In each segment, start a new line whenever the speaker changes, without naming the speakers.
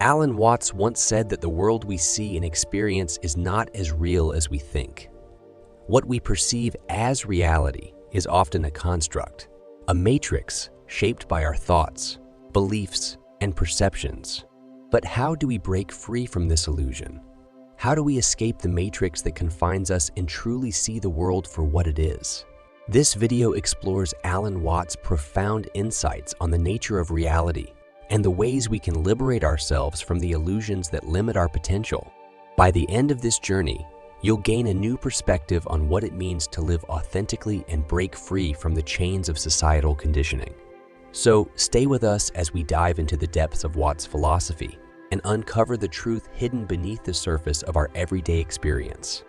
Alan Watts once said that the world we see and experience is not as real as we think. What we perceive as reality is often a construct, a matrix shaped by our thoughts, beliefs, and perceptions. But how do we break free from this illusion? How do we escape the matrix that confines us and truly see the world for what it is? This video explores Alan Watts' profound insights on the nature of reality and the ways we can liberate ourselves from the illusions that limit our potential. By the end of this journey, you'll gain a new perspective on what it means to live authentically and break free from the chains of societal conditioning. So stay with us as we dive into the depths of Watts' philosophy and uncover the truth hidden beneath the surface of our everyday experience.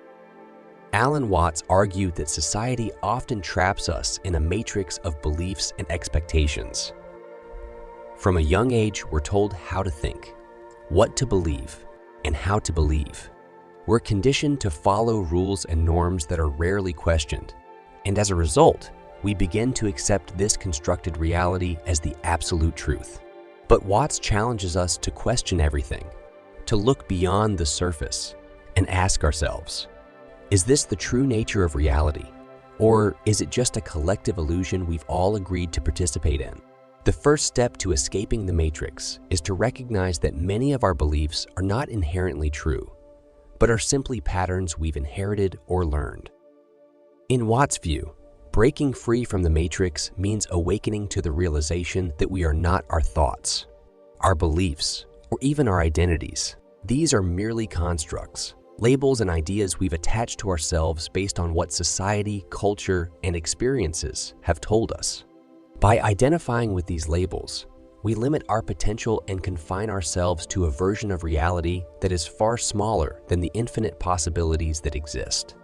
Alan Watts argued that society often traps us in a matrix of beliefs and expectations. From a young age, we're told how to think, what to believe, and how to believe. We're conditioned to follow rules and norms that are rarely questioned, and as a result, we begin to accept this constructed reality as the absolute truth. But Watts challenges us to question everything, to look beyond the surface, and ask ourselves, is this the true nature of reality? Or is it just a collective illusion we've all agreed to participate in? The first step to escaping the matrix is to recognize that many of our beliefs are not inherently true, but are simply patterns we've inherited or learned. In Watts' view, breaking free from the matrix means awakening to the realization that we are not our thoughts, our beliefs, or even our identities. These are merely constructs, labels and ideas we've attached to ourselves based on what society, culture, and experiences have told us. By identifying with these labels, we limit our potential and confine ourselves to a version of reality that is far smaller than the infinite possibilities that exist.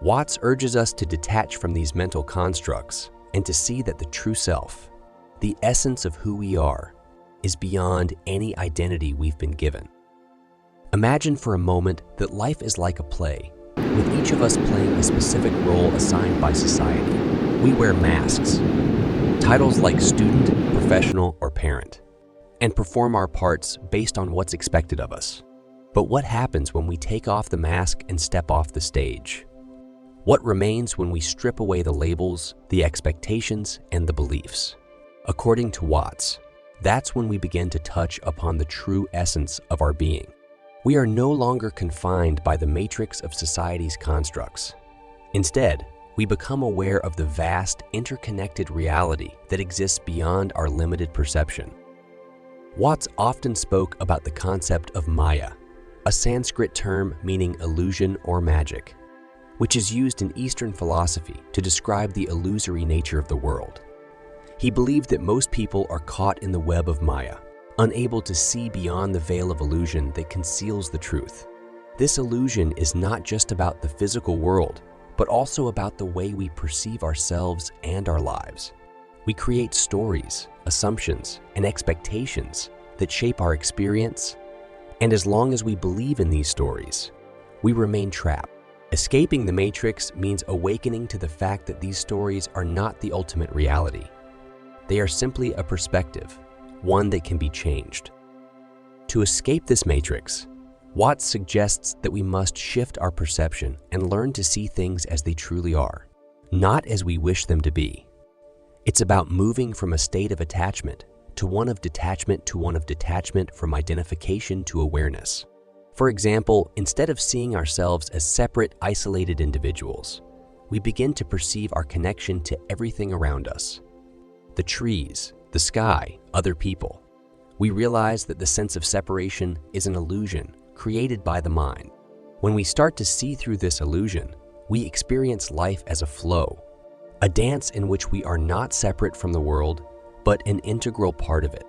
Watts urges us to detach from these mental constructs and to see that the true self, the essence of who we are, is beyond any identity we've been given. Imagine for a moment that life is like a play, with each of us playing a specific role assigned by society. We wear masks, titles like student, professional, or parent, and perform our parts based on what's expected of us. But what happens when we take off the mask and step off the stage? What remains when we strip away the labels, the expectations, and the beliefs? According to Watts, that's when we begin to touch upon the true essence of our being. We are no longer confined by the matrix of society's constructs. Instead, we become aware of the vast, interconnected reality that exists beyond our limited perception. Watts often spoke about the concept of Maya, a Sanskrit term meaning illusion or magic, which is used in Eastern philosophy to describe the illusory nature of the world. He believed that most people are caught in the web of Maya, unable to see beyond the veil of illusion that conceals the truth. This illusion is not just about the physical world, but also about the way we perceive ourselves and our lives. We create stories, assumptions, and expectations that shape our experience, and as long as we believe in these stories, we remain trapped. Escaping the matrix means awakening to the fact that these stories are not the ultimate reality. They are simply a perspective, one that can be changed. To escape this matrix, Watts suggests that we must shift our perception and learn to see things as they truly are, not as we wish them to be. It's about moving from a state of attachment to one of detachment from identification to awareness. For example, instead of seeing ourselves as separate, isolated individuals, we begin to perceive our connection to everything around us. The trees, the sky, other people. We realize that the sense of separation is an illusion created by the mind. When we start to see through this illusion, we experience life as a flow, a dance in which we are not separate from the world, but an integral part of it.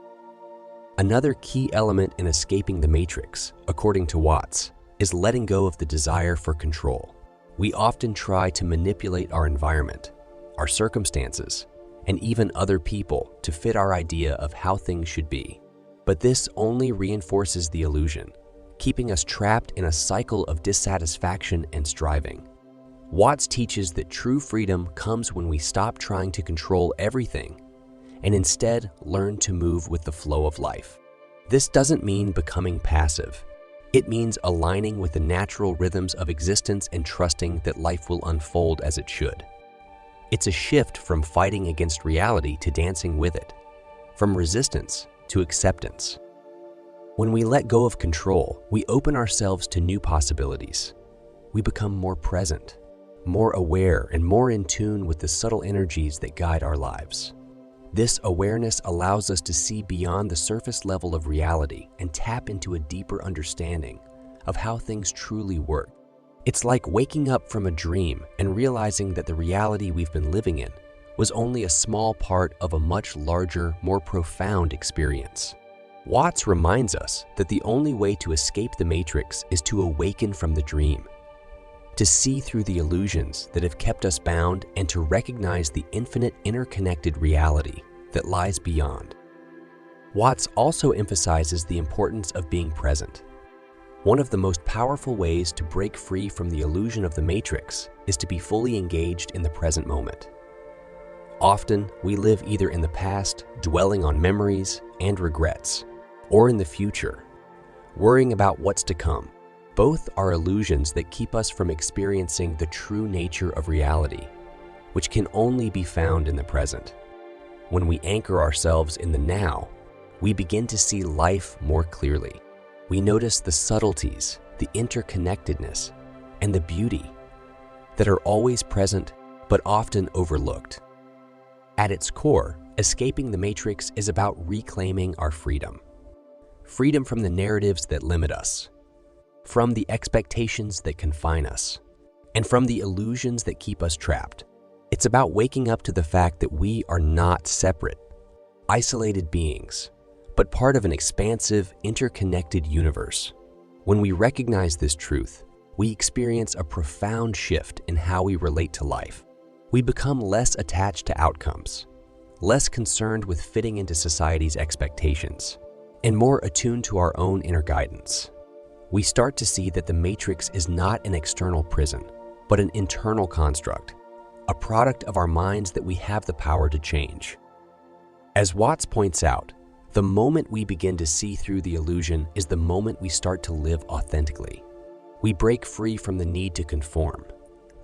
Another key element in escaping the matrix, according to Watts, is letting go of the desire for control. We often try to manipulate our environment, our circumstances, and even other people to fit our idea of how things should be. But this only reinforces the illusion, keeping us trapped in a cycle of dissatisfaction and striving. Watts teaches that true freedom comes when we stop trying to control everything and instead learn to move with the flow of life. This doesn't mean becoming passive. It means aligning with the natural rhythms of existence and trusting that life will unfold as it should. It's a shift from fighting against reality to dancing with it, from resistance to acceptance. When we let go of control, we open ourselves to new possibilities. We become more present, more aware, and more in tune with the subtle energies that guide our lives. This awareness allows us to see beyond the surface level of reality and tap into a deeper understanding of how things truly work. It's like waking up from a dream and realizing that the reality we've been living in was only a small part of a much larger, more profound experience. Watts reminds us that the only way to escape the matrix is to awaken from the dream, to see through the illusions that have kept us bound, and to recognize the infinite interconnected reality that lies beyond. Watts also emphasizes the importance of being present. One of the most powerful ways to break free from the illusion of the matrix is to be fully engaged in the present moment. Often, we live either in the past, dwelling on memories and regrets, or in the future, worrying about what's to come. Both are illusions that keep us from experiencing the true nature of reality, which can only be found in the present. When we anchor ourselves in the now, we begin to see life more clearly. We notice the subtleties, the interconnectedness, and the beauty that are always present but often overlooked. At its core, escaping the matrix is about reclaiming our freedom. Freedom from the narratives that limit us, from the expectations that confine us, and from the illusions that keep us trapped. It's about waking up to the fact that we are not separate, isolated beings, but part of an expansive, interconnected universe. When we recognize this truth, we experience a profound shift in how we relate to life. We become less attached to outcomes, less concerned with fitting into society's expectations, and more attuned to our own inner guidance. We start to see that the matrix is not an external prison, but an internal construct, a product of our minds that we have the power to change. As Watts points out, the moment we begin to see through the illusion is the moment we start to live authentically. We break free from the need to conform,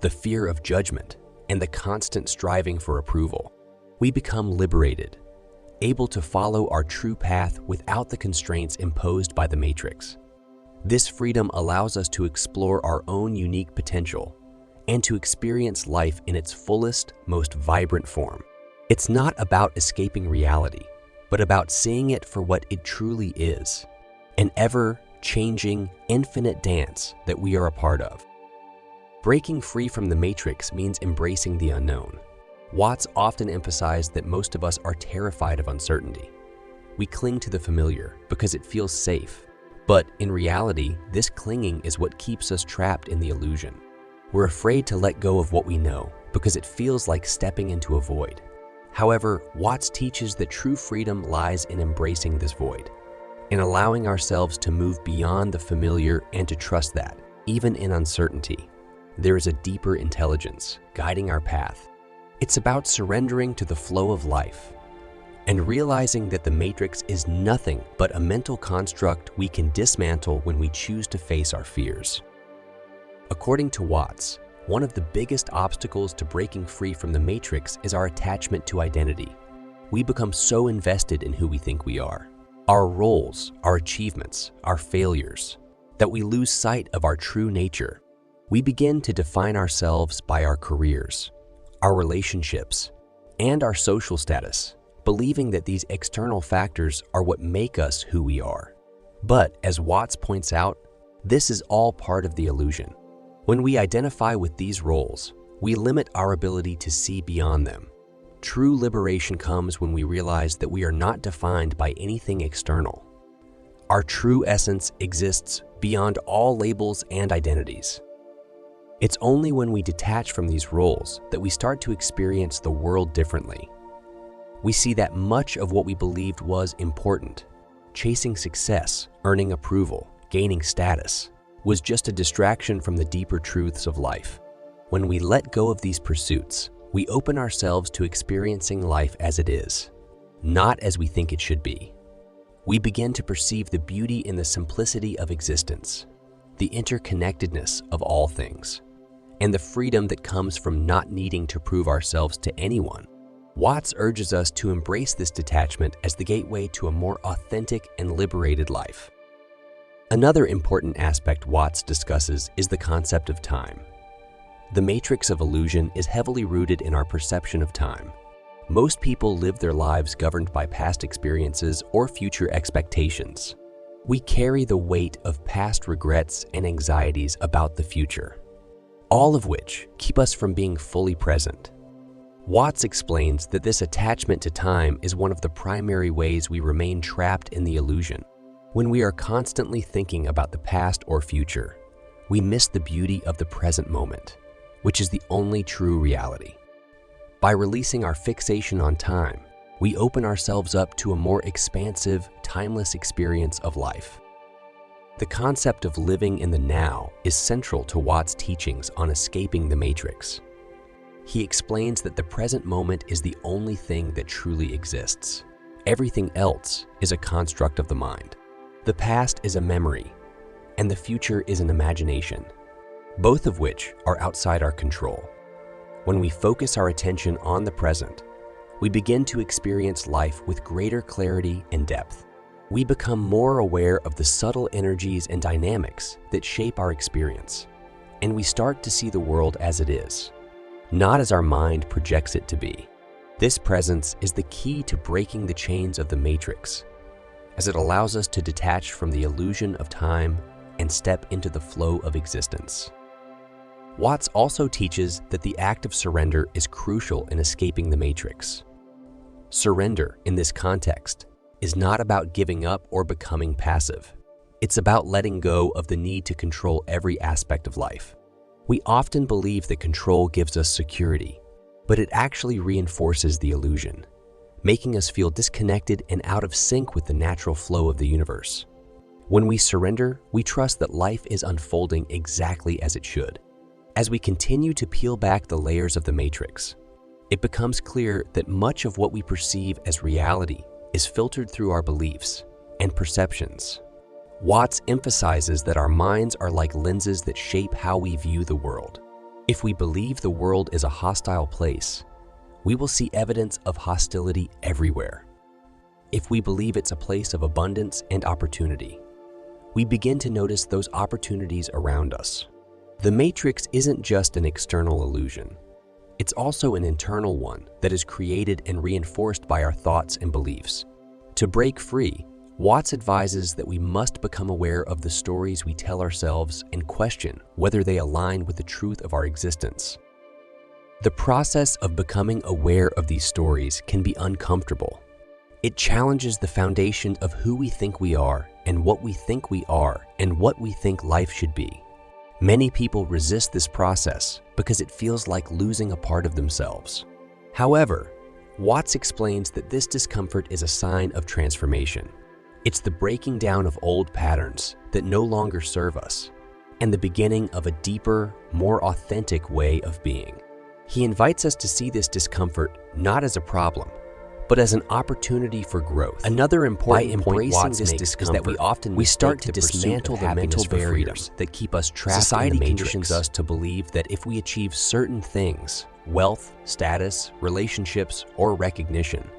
the fear of judgment, and the constant striving for approval. We become liberated, able to follow our true path without the constraints imposed by the matrix. This freedom allows us to explore our own unique potential and to experience life in its fullest, most vibrant form. It's not about escaping reality, but about seeing it for what it truly is, an ever-changing, infinite dance that we are a part of. Breaking free from the matrix means embracing the unknown. Watts often emphasized that most of us are terrified of uncertainty. We cling to the familiar because it feels safe, but in reality, this clinging is what keeps us trapped in the illusion. We're afraid to let go of what we know because it feels like stepping into a void. However, Watts teaches that true freedom lies in embracing this void, in allowing ourselves to move beyond the familiar and to trust that, even in uncertainty, there is a deeper intelligence guiding our path. It's about surrendering to the flow of life and realizing that the matrix is nothing but a mental construct we can dismantle when we choose to face our fears. According to Watts, one of the biggest obstacles to breaking free from the matrix is our attachment to identity. We become so invested in who we think we are, our roles, our achievements, our failures, that we lose sight of our true nature. We begin to define ourselves by our careers, our relationships, and our social status, believing that these external factors are what make us who we are. But as Watts points out, this is all part of the illusion. When we identify with these roles, we limit our ability to see beyond them. True liberation comes when we realize that we are not defined by anything external. Our true essence exists beyond all labels and identities. It's only when we detach from these roles that we start to experience the world differently. We see that much of what we believed was important, chasing success, earning approval, gaining status, was just a distraction from the deeper truths of life. When we let go of these pursuits, we open ourselves to experiencing life as it is, not as we think it should be. we begin to perceive the beauty in the simplicity of existence, the interconnectedness of all things, and the freedom that comes from not needing to prove ourselves to anyone. Watts urges us to embrace this detachment as the gateway to a more authentic and liberated life. Another important aspect Watts discusses is the concept of time. The matrix of illusion is heavily rooted in our perception of time. Most people live their lives governed by past experiences or future expectations. We carry the weight of past regrets and anxieties about the future, all of which keep us from being fully present. Watts explains that this attachment to time is one of the primary ways we remain trapped in the illusion. When we are constantly thinking about the past or future, we miss the beauty of the present moment, which is the only true reality. By releasing our fixation on time, we open ourselves up to a more expansive, timeless experience of life. The concept of living in the now is central to Watts' teachings on escaping the matrix. He explains that the present moment is the only thing that truly exists. Everything else is a construct of the mind. The past is a memory, and the future is an imagination, both of which are outside our control. When we focus our attention on the present, we begin to experience life with greater clarity and depth. We become more aware of the subtle energies and dynamics that shape our experience, and we start to see the world as it is, not as our mind projects it to be. This presence is the key to breaking the chains of the matrix, as it allows us to detach from the illusion of time and step into the flow of existence. Watts also teaches that the act of surrender is crucial in escaping the matrix. Surrender, in this context, is not about giving up or becoming passive. It's about letting go of the need to control every aspect of life. We often believe that control gives us security, but it actually reinforces the illusion, making us feel disconnected and out of sync with the natural flow of the universe. When we surrender, we trust that life is unfolding exactly as it should. As we continue to peel back the layers of the matrix, it becomes clear that much of what we perceive as reality is filtered through our beliefs and perceptions. Watts emphasizes that our minds are like lenses that shape how we view the world. If we believe the world is a hostile place, we will see evidence of hostility everywhere. If we believe it's a place of abundance and opportunity, we begin to notice those opportunities around us. The matrix isn't just an external illusion. It's also an internal one that is created and reinforced by our thoughts and beliefs. To break free, Watts advises that we must become aware of the stories we tell ourselves and question whether they align with the truth of our existence. The process of becoming aware of these stories can be uncomfortable. It challenges the foundation of who we think we are and what we think we are and what we think life should be. Many people resist this process because it feels like losing a part of themselves. However, Watts explains that this discomfort is a sign of transformation. It's the breaking down of old patterns that no longer serve us, and the beginning of a deeper, more authentic way of being. He invites us to see this discomfort not as a problem, but as an opportunity for growth. Another important point Watts makes is that we start to dismantle the mental barriers that keep us trapped. Society conditions us to believe that if we achieve certain things, wealth, status, relationships, or recognition,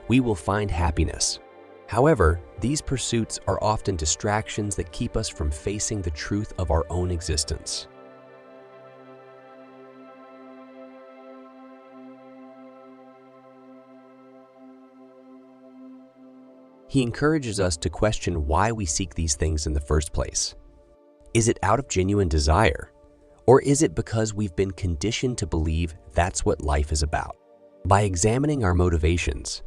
we will find happiness. However, these pursuits are often distractions that keep us from facing the truth of our own existence. He encourages us to question why we seek these things in the first place. Is it out of genuine desire? Or is it because we've been conditioned to believe that's what life is about? By examining our motivations,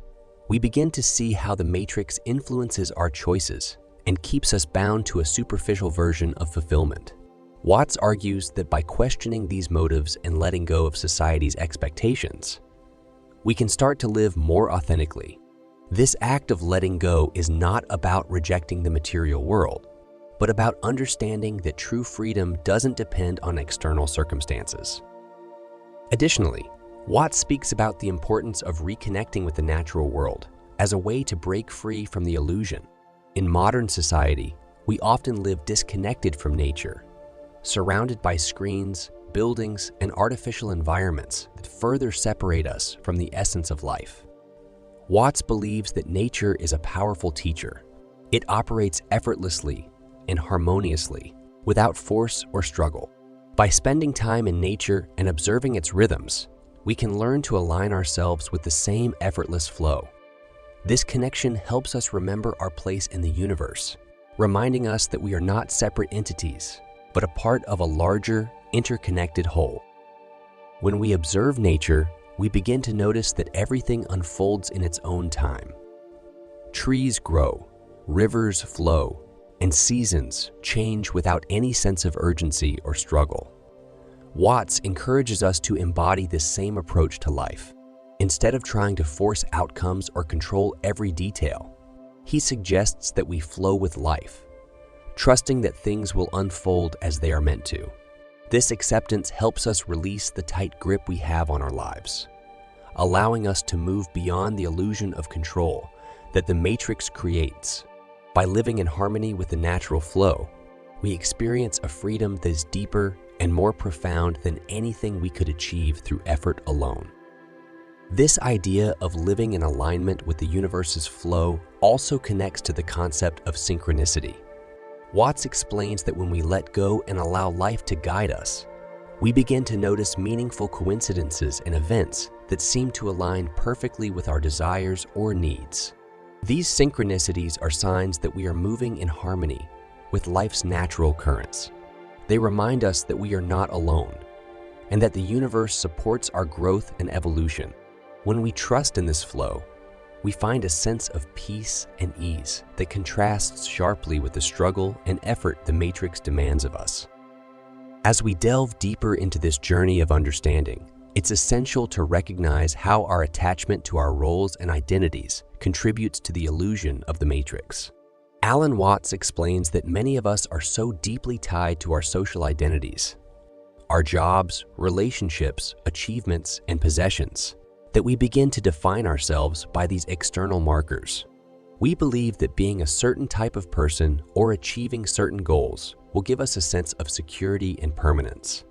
we begin to see how the matrix influences our choices and keeps us bound to a superficial version of fulfillment. Watts argues that by questioning these motives and letting go of society's expectations, we can start to live more authentically. This act of letting go is not about rejecting the material world, but about understanding that true freedom doesn't depend on external circumstances. Additionally, Watts speaks about the importance of reconnecting with the natural world as a way to break free from the illusion In modern society, we often live disconnected from nature, surrounded by screens, buildings, and artificial environments that further separate us from the essence of life. Watts believes that nature is a powerful teacher. It operates effortlessly and harmoniously, without force or struggle. By spending time in nature and observing its rhythms, we can learn to align ourselves with the same effortless flow. This connection helps us remember our place in the universe, reminding us that we are not separate entities, but a part of a larger, interconnected whole. When we observe nature, we begin to notice that everything unfolds in its own time. Trees grow, rivers flow, and seasons change without any sense of urgency or struggle. Watts encourages us to embody this same approach to life. Instead of trying to force outcomes or control every detail, he suggests that we flow with life, trusting that things will unfold as they are meant to. This acceptance helps us release the tight grip we have on our lives, allowing us to move beyond the illusion of control that the matrix creates. By living in harmony with the natural flow, we experience a freedom that is deeper and more profound than anything we could achieve through effort alone. This idea of living in alignment with the universe's flow also connects to the concept of synchronicity. Watts explains that when we let go and allow life to guide us, we begin to notice meaningful coincidences and events that seem to align perfectly with our desires or needs. These synchronicities are signs that we are moving in harmony with life's natural currents. They remind us that we are not alone and that the universe supports our growth and evolution. When we trust in this flow, we find a sense of peace and ease that contrasts sharply with the struggle and effort the matrix demands of us. As we delve deeper into this journey of understanding, it's essential to recognize how our attachment to our roles and identities contributes to the illusion of the matrix. Alan Watts explains that many of us are so deeply tied to our social identities, our jobs, relationships, achievements, and possessions, that we begin to define ourselves by these external markers. We believe that being a certain type of person or achieving certain goals will give us a sense of security and permanence.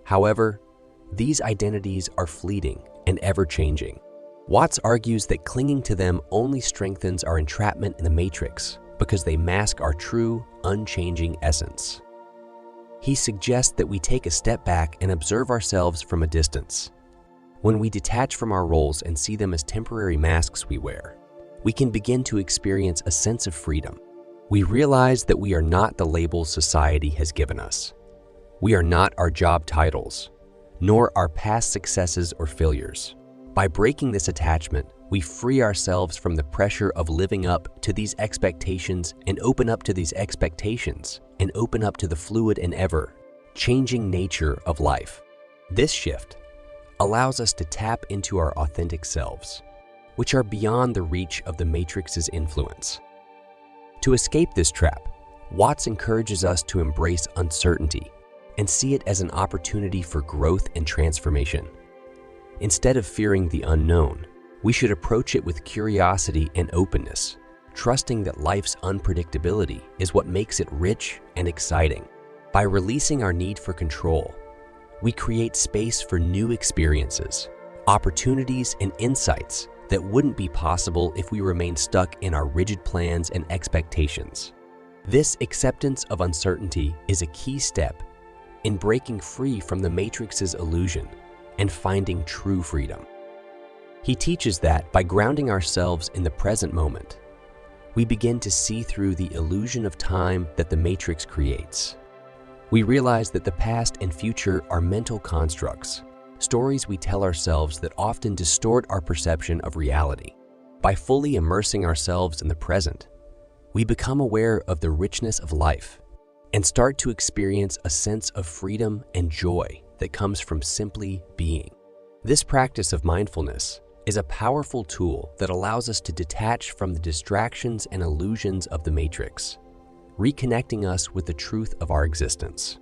However, these identities are fleeting and ever-changing. Watts argues that clinging to them only strengthens our entrapment in the matrix because they mask our true, unchanging essence. He suggests that we take a step back and observe ourselves from a distance. When we detach from our roles and see them as temporary masks we wear, we can begin to experience a sense of freedom. We realize that we are not the labels society has given us. We are not our job titles, nor our past successes or failures. By breaking this attachment, we free ourselves from the pressure of living up to these expectations and open up to these expectations and open up to the fluid and ever-changing nature of life. This shift allows us to tap into our authentic selves, which are beyond the reach of the matrix's influence. To escape this trap, Watts encourages us to embrace uncertainty and see it as an opportunity for growth and transformation. Instead of fearing the unknown, we should approach it with curiosity and openness, trusting that life's unpredictability is what makes it rich and exciting. By releasing our need for control, we create space for new experiences, opportunities, and insights that wouldn't be possible if we remained stuck in our rigid plans and expectations. This acceptance of uncertainty is a key step in breaking free from the matrix's illusion and finding true freedom. He teaches that by grounding ourselves in the present moment, we begin to see through the illusion of time that the matrix creates. We realize that the past and future are mental constructs, stories we tell ourselves that often distort our perception of reality. By fully immersing ourselves in the present, we become aware of the richness of life and start to experience a sense of freedom and joy that comes from simply being. This practice of mindfulness is a powerful tool that allows us to detach from the distractions and illusions of the matrix, reconnecting us with the truth of our existence.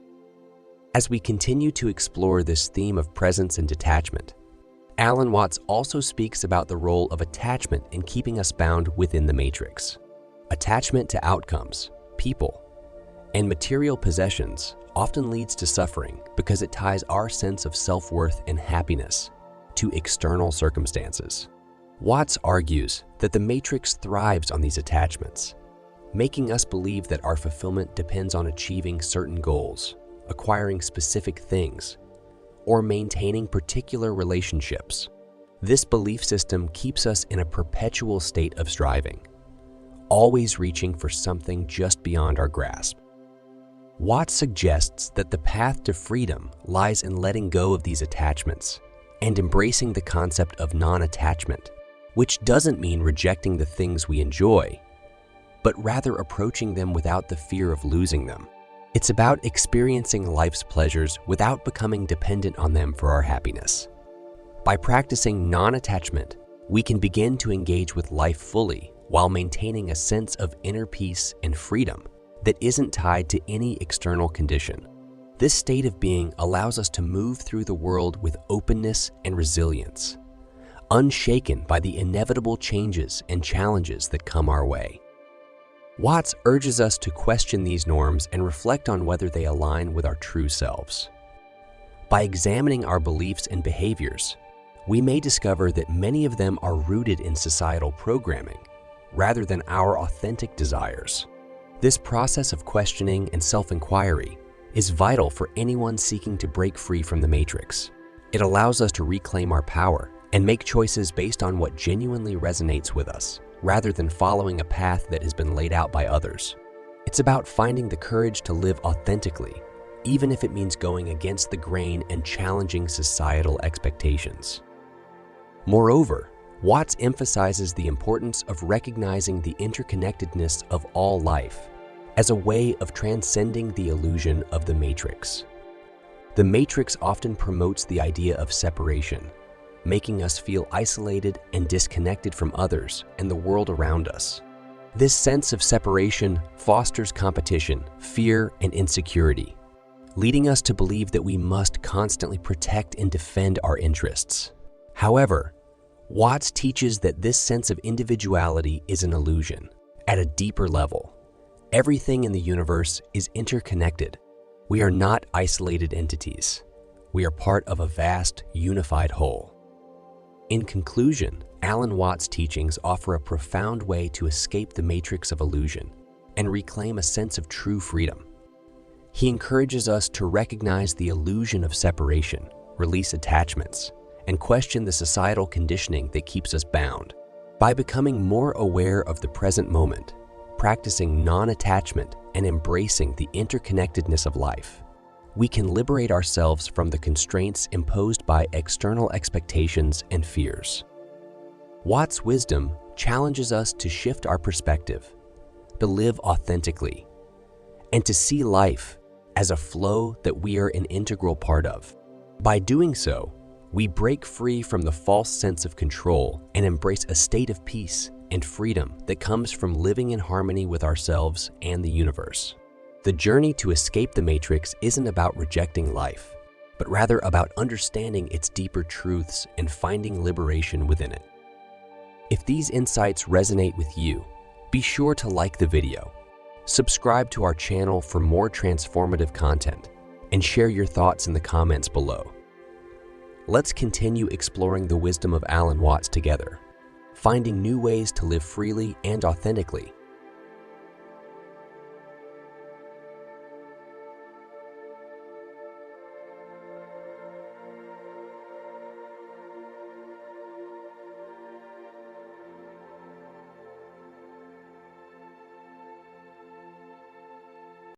As we continue to explore this theme of presence and detachment, Alan Watts also speaks about the role of attachment in keeping us bound within the matrix. Attachment to outcomes, people, and material possessions often leads to suffering because it ties our sense of self-worth and happiness to external circumstances. Watts argues that the matrix thrives on these attachments, making us believe that our fulfillment depends on achieving certain goals, acquiring specific things, or maintaining particular relationships. This belief system keeps us in a perpetual state of striving, always reaching for something just beyond our grasp. Watts suggests that the path to freedom lies in letting go of these attachments and embracing the concept of non-attachment, which doesn't mean rejecting the things we enjoy, but rather approaching them without the fear of losing them. It's about experiencing life's pleasures without becoming dependent on them for our happiness. By practicing non-attachment, we can begin to engage with life fully while maintaining a sense of inner peace and freedom that isn't tied to any external condition. This state of being allows us to move through the world with openness and resilience, unshaken by the inevitable changes and challenges that come our way. Watts urges us to question these norms and reflect on whether they align with our true selves. By examining our beliefs and behaviors, we may discover that many of them are rooted in societal programming rather than our authentic desires. This process of questioning and self-inquiry is vital for anyone seeking to break free from the matrix. It allows us to reclaim our power and make choices based on what genuinely resonates with us, rather than following a path that has been laid out by others. It's about finding the courage to live authentically, even if it means going against the grain and challenging societal expectations. Moreover, Watts emphasizes the importance of recognizing the interconnectedness of all life as a way of transcending the illusion of the matrix. The matrix often promotes the idea of separation, making us feel isolated and disconnected from others and the world around us. This sense of separation fosters competition, fear, and insecurity, leading us to believe that we must constantly protect and defend our interests. However, Watts teaches that this sense of individuality is an illusion. At a deeper level, everything in the universe is interconnected. We are not isolated entities. We are part of a vast, unified whole. In conclusion, Alan Watts' teachings offer a profound way to escape the matrix of illusion and reclaim a sense of true freedom. He encourages us to recognize the illusion of separation, release attachments, and question the societal conditioning that keeps us bound. By becoming more aware of the present moment, practicing non-attachment, and embracing the interconnectedness of life, we can liberate ourselves from the constraints imposed by external expectations and fears. Watts' wisdom challenges us to shift our perspective, to live authentically, and to see life as a flow that we are an integral part of. By doing so, we break free from the false sense of control and embrace a state of peace and freedom that comes from living in harmony with ourselves and the universe. The journey to escape the matrix isn't about rejecting life, but rather about understanding its deeper truths and finding liberation within it. If these insights resonate with you, be sure to like the video, subscribe to our channel for more transformative content, and share your thoughts in the comments below. Let's continue exploring the wisdom of Alan Watts together, finding new ways to live freely and authentically